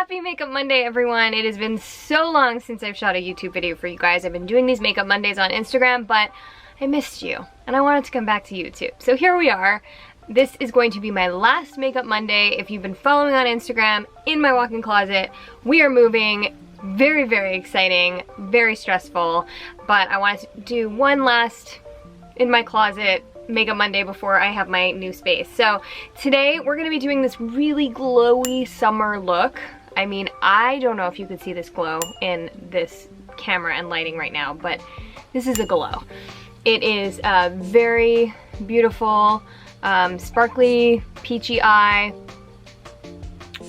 Happy Makeup Monday, everyone. It has been so long since I've shot a YouTube video for you guys. I've been doing these Makeup Mondays on Instagram, but I missed you and I wanted to come back to YouTube. So here we are. This is going to be my last Makeup Monday. If you've been following on Instagram, in my walk-in closet, we are moving. Very, very exciting, very stressful, but I wanted to do one last in my closet Makeup Monday before I have my new space. So today we're gonna be doing this really glowy summer look. I mean, I don't know if you could see this glow in this camera and lighting right now, but this is a glow. It is a very beautiful, sparkly, peachy eye,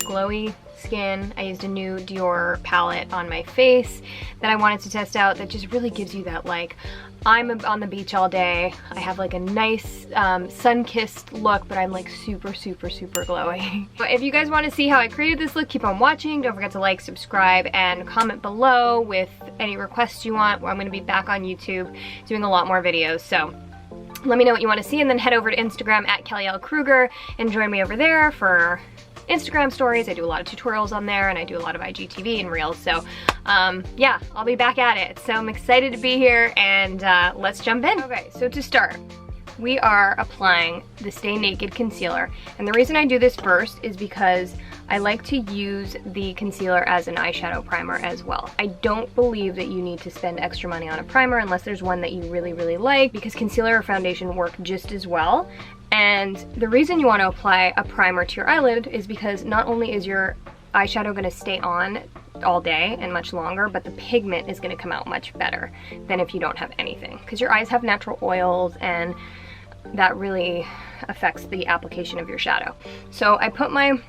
glowy skin. I used a new DIOR palette on my face that I wanted to test out that just really gives you that, like, I'm on the beach all day. I have like a nice sun-kissed look, but I'm like super, super, super glowy. But if you guys want to see how I created this look, keep on watching. Don't forget to like, subscribe, and comment below with any requests you want. I'm going to be back on YouTube doing a lot more videos, so let me know what you want to see, and then head over to Instagram at Kelly L. Kruger and join me over there for Instagram stories. I do a lot of tutorials on there, and I do a lot of IGTV and Reels, so yeah, I'll be back at it. So I'm excited to be here, and let's jump in. Okay, so to start, we are applying the Stay Naked concealer, and the reason I do this first is because I like to use the concealer as an eyeshadow primer as well. I don't believe that you need to spend extra money on a primer unless there's one that you really, really like, because concealer or foundation work just as well. And the reason you want to apply a primer to your eyelid is because not only is your eyeshadow going to stay on all day and much longer, but the pigment is going to come out much better than if you don't have anything, because your eyes have natural oils and that really affects the application of your shadow. So I put my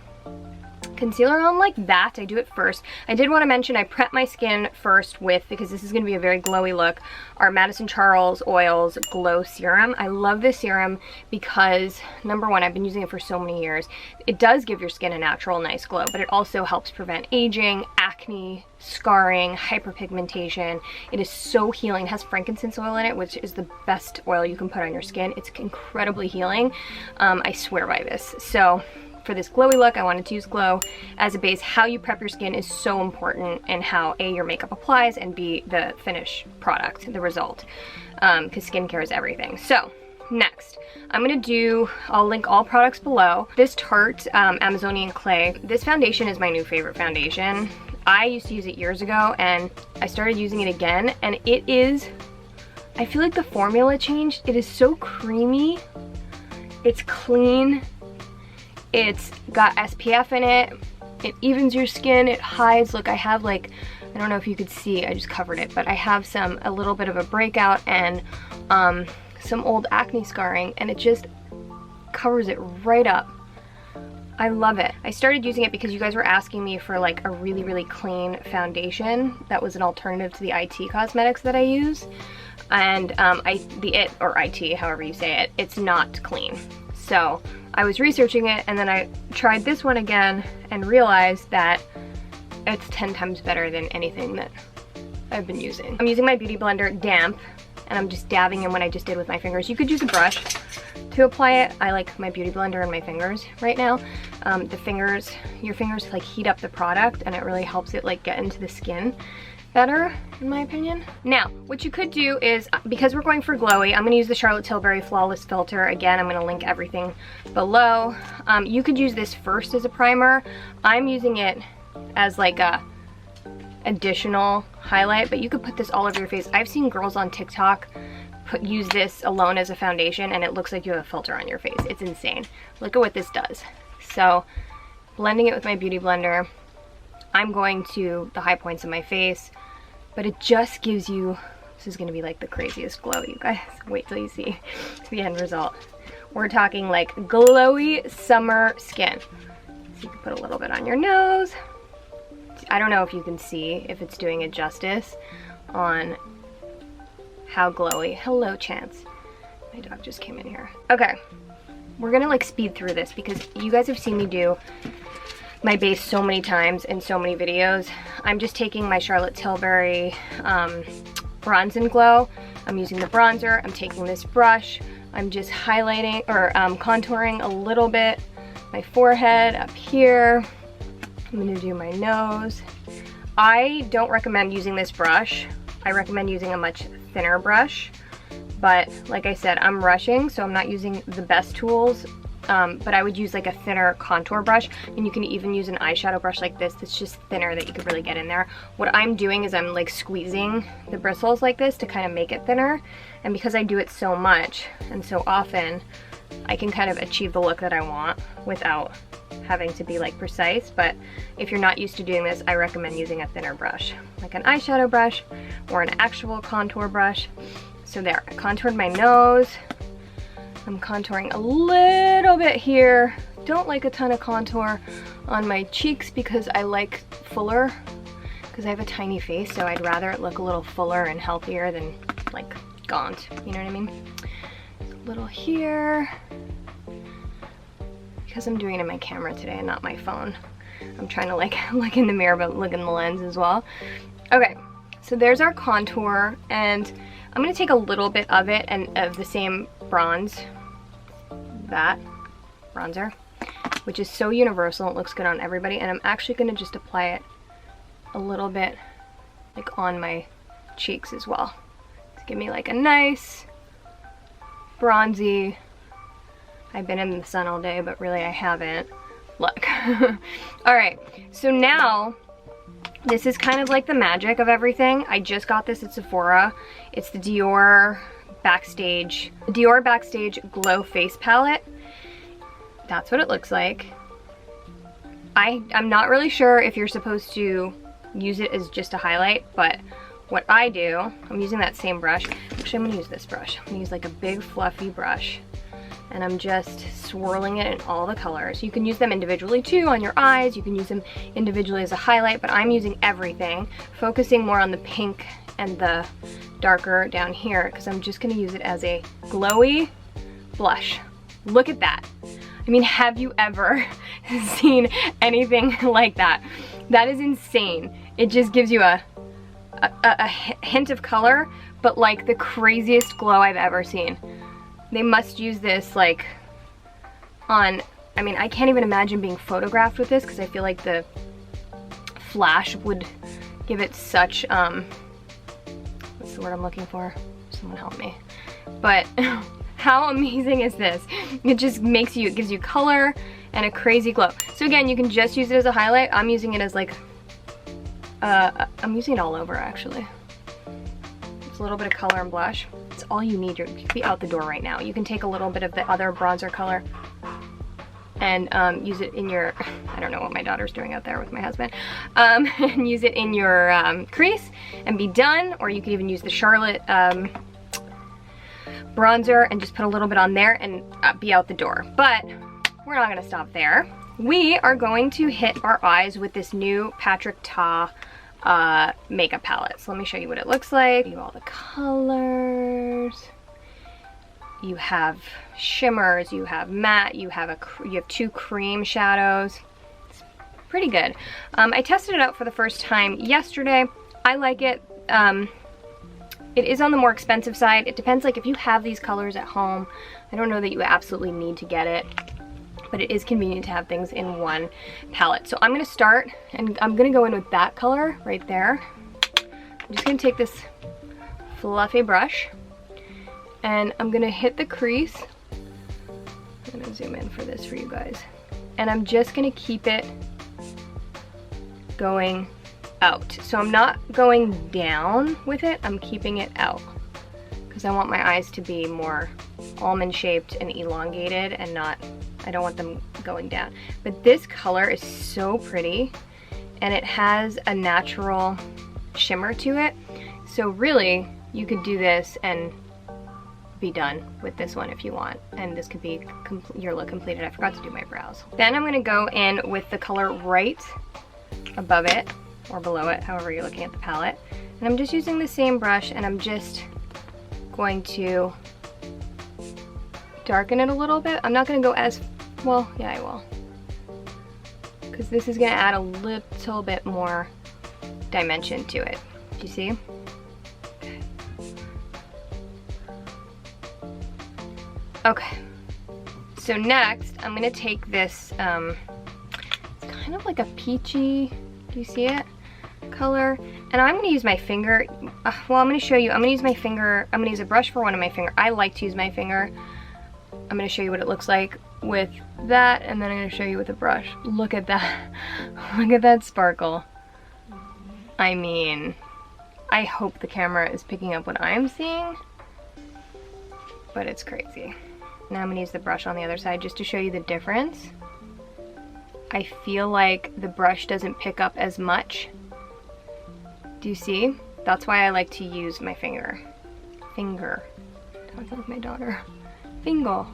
concealer on like that. I do it first. I did want to mention I prep my skin first with, because this is going to be a very glowy look, our Madison Charles Oils Glow Serum. I love this serum because, number one, I've been using it for so many years. It does give your skin a natural, nice glow, but it also helps prevent aging, acne, scarring, hyperpigmentation. It is so healing. It has frankincense oil in it, which is the best oil you can put on your skin. It's incredibly healing. I swear by this. So for this glowy look, I wanted to use glow as a base. How you prep your skin is so important, and how A, your makeup applies, and B, the finished product, the result, because skincare is everything. So next, I'm gonna do, I'll link all products below. This Tarte Amazonian Clay, this foundation is my new favorite foundation. I used to use it years ago, and I started using it again, and it is, I feel like the formula changed. It is so creamy, it's clean, it's got SPF in it, it evens your skin, it hides, look, I have like, I don't know if you could see, I just covered it, but I have a little bit of a breakout and some old acne scarring, and it just covers it right up. I love it. I started using it because you guys were asking me for like a really, really clean foundation that was an alternative to the IT cosmetics that I use, and the IT, however you say it, it's not clean. So I was researching it, and then I tried this one again and realized that it's 10 times better than anything that I've been using. I'm using my Beauty Blender damp, and I'm just dabbing in what I just did with my fingers. You could use a brush to apply it. I like my Beauty Blender and my fingers right now. Your fingers like heat up the product, and it really helps it like get into the skin better, in my opinion. Now, what you could do is, because we're going for glowy, I'm gonna use the Charlotte Tilbury Flawless Filter. Again, I'm gonna link everything below. You could use this first as a primer. I'm using it as like a additional highlight, but you could put this all over your face. I've seen girls on TikTok use this alone as a foundation, and it looks like you have a filter on your face. It's insane. Look at what this does. So, blending it with my Beauty Blender, I'm going to the high points of my face, but it just gives you, this is gonna be like the craziest glow, you guys. Wait till you see the end result. We're talking like glowy summer skin. So you can put a little bit on your nose. I don't know if you can see if it's doing it justice on how glowy. Hello, Chance. My dog just came in here. Okay, we're gonna like speed through this because you guys have seen me do my base so many times in so many videos. I'm just taking my Charlotte Tilbury Bronze and Glow. I'm using the bronzer. I'm taking this brush. I'm just highlighting or contouring a little bit my forehead up here. I'm gonna do my nose. I don't recommend using this brush. I recommend using a much thinner brush, but like I said, I'm rushing, so I'm not using the best tools, but I would use like a thinner contour brush, and you can even use an eyeshadow brush like this that's just thinner that you could really get in there. What I'm doing is I'm like squeezing the bristles like this to kind of make it thinner, and because I do it so much and so often, I can kind of achieve the look that I want without having to be like precise. But if you're not used to doing this, I recommend using a thinner brush, like an eyeshadow brush or an actual contour brush. So there, I contoured my nose. I'm contouring a little bit here. Don't like a ton of contour on my cheeks because I like fuller, because I have a tiny face, so I'd rather it look a little fuller and healthier than like gaunt, you know what I mean? A little here. Because I'm doing it in my camera today and not my phone, I'm trying to like look in the mirror but look in the lens as well. Okay, so there's our contour, and I'm gonna take a little bit of it and of the same bronze, that bronzer, which is so universal, it looks good on everybody, and I'm actually gonna just apply it a little bit like on my cheeks as well to give me like a nice bronzy. I've been in the sun all day, but really I haven't. Look. All right, so now this is kind of like the magic of everything. I just got this at Sephora. It's the DIOR Backstage Glow Face Palette. That's what it looks like. I'm not really sure if you're supposed to use it as just a highlight, but what I do, I'm using that same brush. Actually, I'm gonna use this brush. I'm gonna use like a big fluffy brush, and I'm just swirling it in all the colors. You can use them individually too on your eyes. You can use them individually as a highlight, but I'm using everything, focusing more on the pink and the darker down here, because I'm just gonna use it as a glowy blush. Look at that. I mean, have you ever seen anything like that? That is insane. It just gives you a hint of color, but like the craziest glow I've ever seen. They must use this like on, I mean, I can't even imagine being photographed with this, because I feel like the flash would give it such, what's the word I'm looking for? Someone help me. But how amazing is this? It just makes you, it gives you color and a crazy glow. So again, you can just use it as a highlight. I'm using it as like, I'm using it all over actually. It's a little bit of color and blush. It's all you need. You could be out the door right now. You can take a little bit of the other bronzer color and use it in your, I don't know what my daughter's doing out there with my husband, and use it in your crease and be done. Or you could even use the Charlotte bronzer and just put a little bit on there and be out the door. But we're not gonna stop there. We are going to hit our eyes with this new Patrick Ta makeup palette. So let me show you what it looks like. You have all the colors. You have shimmers, you have matte, you have two cream shadows. It's pretty good. I tested it out for the first time yesterday. I like it. It is on the more expensive side. It depends, like if you have these colors at home, I don't know that you absolutely need to get it, but it is convenient to have things in one palette. So I'm gonna start, and I'm gonna go in with that color right there. I'm just gonna take this fluffy brush, and I'm gonna hit the crease. I'm gonna zoom in for this for you guys. And I'm just gonna keep it going out. So I'm not going down with it, I'm keeping it out, because I want my eyes to be more almond shaped and elongated and not, I don't want them going down. But this color is so pretty, and it has a natural shimmer to it. So really, you could do this and be done with this one if you want, and this could be your look completed. I forgot to do my brows. Then I'm gonna go in with the color right above it, or below it, however you're looking at the palette. And I'm just using the same brush, and I'm just going to darken it a little bit. I'm not gonna go as, well, yeah, I will, because this is gonna add a little bit more dimension to it. Do you see? Okay, so next I'm gonna take this, it's kind kind of like a peachy, do you see it? Color. And I'm gonna use my finger. Well, I'm gonna show you. I'm gonna use my finger. I'm gonna use a brush for one of my finger. I like to use my finger. I'm gonna show you what it looks like with that, and then I'm gonna show you with a brush. Look at that. Look at that sparkle. I mean, I hope the camera is picking up what I'm seeing, but it's crazy. Now I'm gonna use the brush on the other side just to show you the difference. I feel like the brush doesn't pick up as much. Do you see? That's why I like to use my finger. Finger. Talking with my daughter. Finger.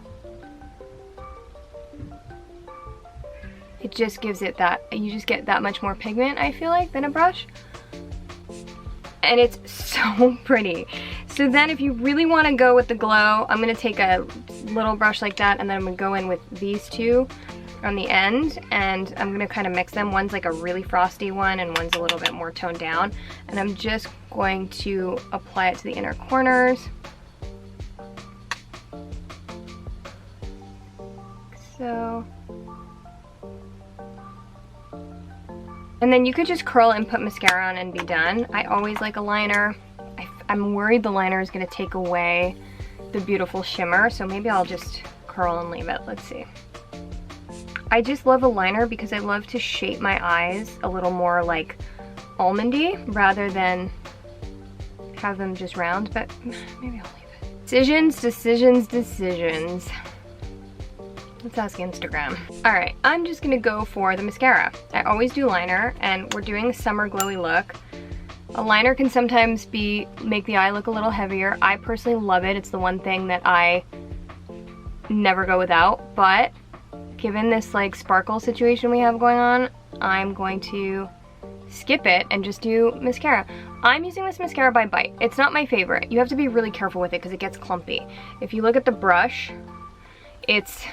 It just gives it that, you just get that much more pigment, I feel like, than a brush. And it's so pretty. So then if you really want to go with the glow, I'm going to take a little brush like that, and then I'm going to go in with these two on the end, and I'm going to kind of mix them. One's like a really frosty one, and one's a little bit more toned down. And I'm just going to apply it to the inner corners. So... and then you could just curl and put mascara on and be done. I always like a liner. I'm worried the liner is going to take away the beautiful shimmer, so maybe I'll just curl and leave it. Let's see. I just love a liner because I love to shape my eyes a little more like almondy rather than have them just round, but maybe I'll leave it. Decisions, decisions, decisions. Let's ask Instagram. All right, I'm just gonna go for the mascara. I always do liner, and we're doing a summer glowy look. A liner can sometimes make the eye look a little heavier. I personally love it. It's the one thing that I never go without, but given this like sparkle situation we have going on, I'm going to skip it and just do mascara. I'm using this mascara by Bite. It's not my favorite. You have to be really careful with it because it gets clumpy. If you look at the brush, it's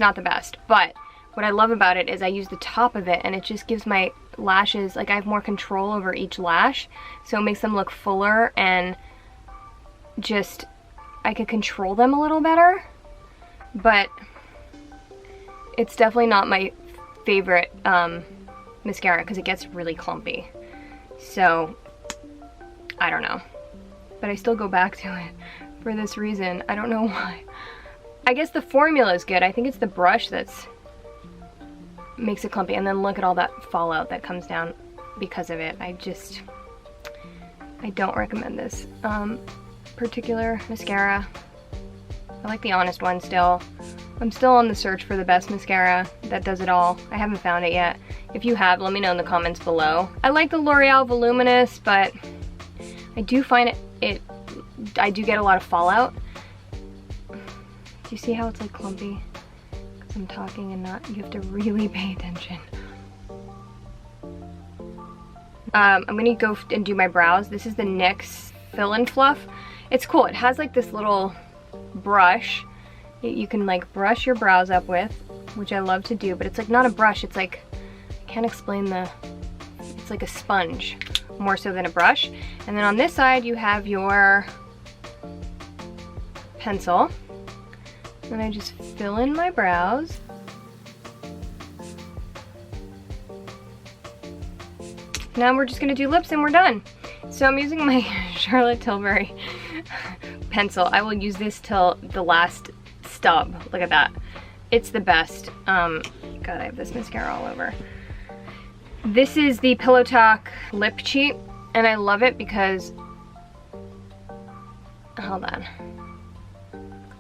not the best, but what I love about it is I use the top of it, and it just gives my lashes, like I have more control over each lash, so it makes them look fuller, and just, I could control them a little better, but it's definitely not my favorite mascara because it gets really clumpy. So, I don't know, but I still go back to it for this reason. I don't know why. I guess the formula is good. I think it's the brush that's makes it clumpy, and then look at all that fallout that comes down because of it. I don't recommend this particular mascara. I like the Honest one still. I'm still on the search for the best mascara that does it all. I haven't found it yet. If you have, let me know in the comments below. I like the L'Oreal Voluminous, but I do find I do get a lot of fallout. Do you see how it's like clumpy? Because I'm talking and not, you have to really pay attention. I'm gonna go and do my brows. This is the NYX Fill and Fluff. It's cool. It has like this little brush you can like brush your brows up with, which I love to do, but it's like not a brush. It's like, I can't explain it's like a sponge more so than a brush. And then on this side you have your pencil. And I just fill in my brows. Now we're just gonna do lips and we're done. So I'm using my Charlotte Tilbury pencil. I will use this till the last stub. Look at that. It's the best. God, I have this mascara all over. This is the PILLOWTALK Lip Cheat, and I love it because, hold on.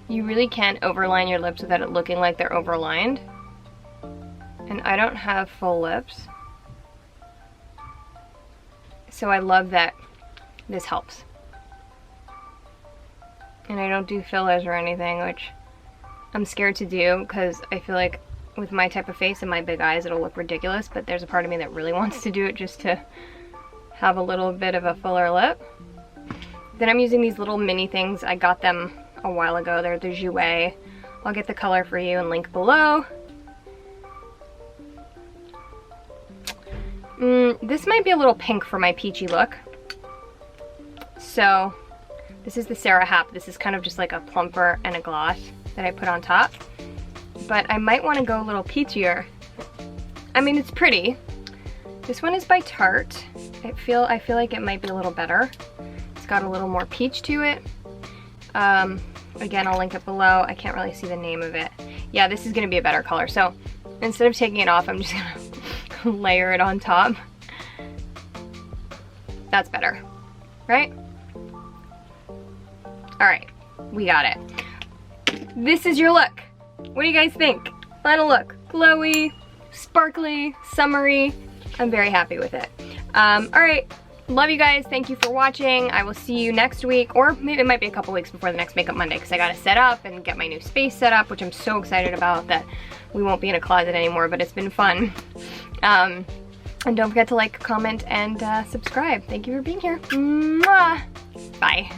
You really can't overline your lips without it looking like they're overlined. And I don't have full lips. So I love that this helps. And I don't do fillers or anything, which I'm scared to do because I feel like with my type of face and my big eyes it'll look ridiculous, but there's a part of me that really wants to do it just to have a little bit of a fuller lip. Then I'm using these little mini things. I got them a while ago. They're the JOUER. I'll get the color for you and link below. This might be a little pink for my peachy look. So this is the SARA HAPP. This is kind of just like a plumper and a gloss that I put on top. But I might want to go a little peachier. I mean, it's pretty. This one is by Tarte. I feel like it might be a little better. It's got a little more peach to it. Again, I'll link it below. I can't really see the name of it. Yeah, this is gonna be a better color. So instead of taking it off, I'm just gonna layer it on top. That's better, right? All right, we got it. This is your look. What do you guys think? Final look. Glowy, sparkly, summery. I'm very happy with it. All right. Love you guys. Thank you for watching. I will see you next week, or maybe it might be a couple weeks before the next Makeup Monday, because I gotta set up and get my new space set up, which I'm so excited about, that we won't be in a closet anymore, but it's been fun. And don't forget to like, comment, and subscribe. Thank you for being here. Mwah! Bye.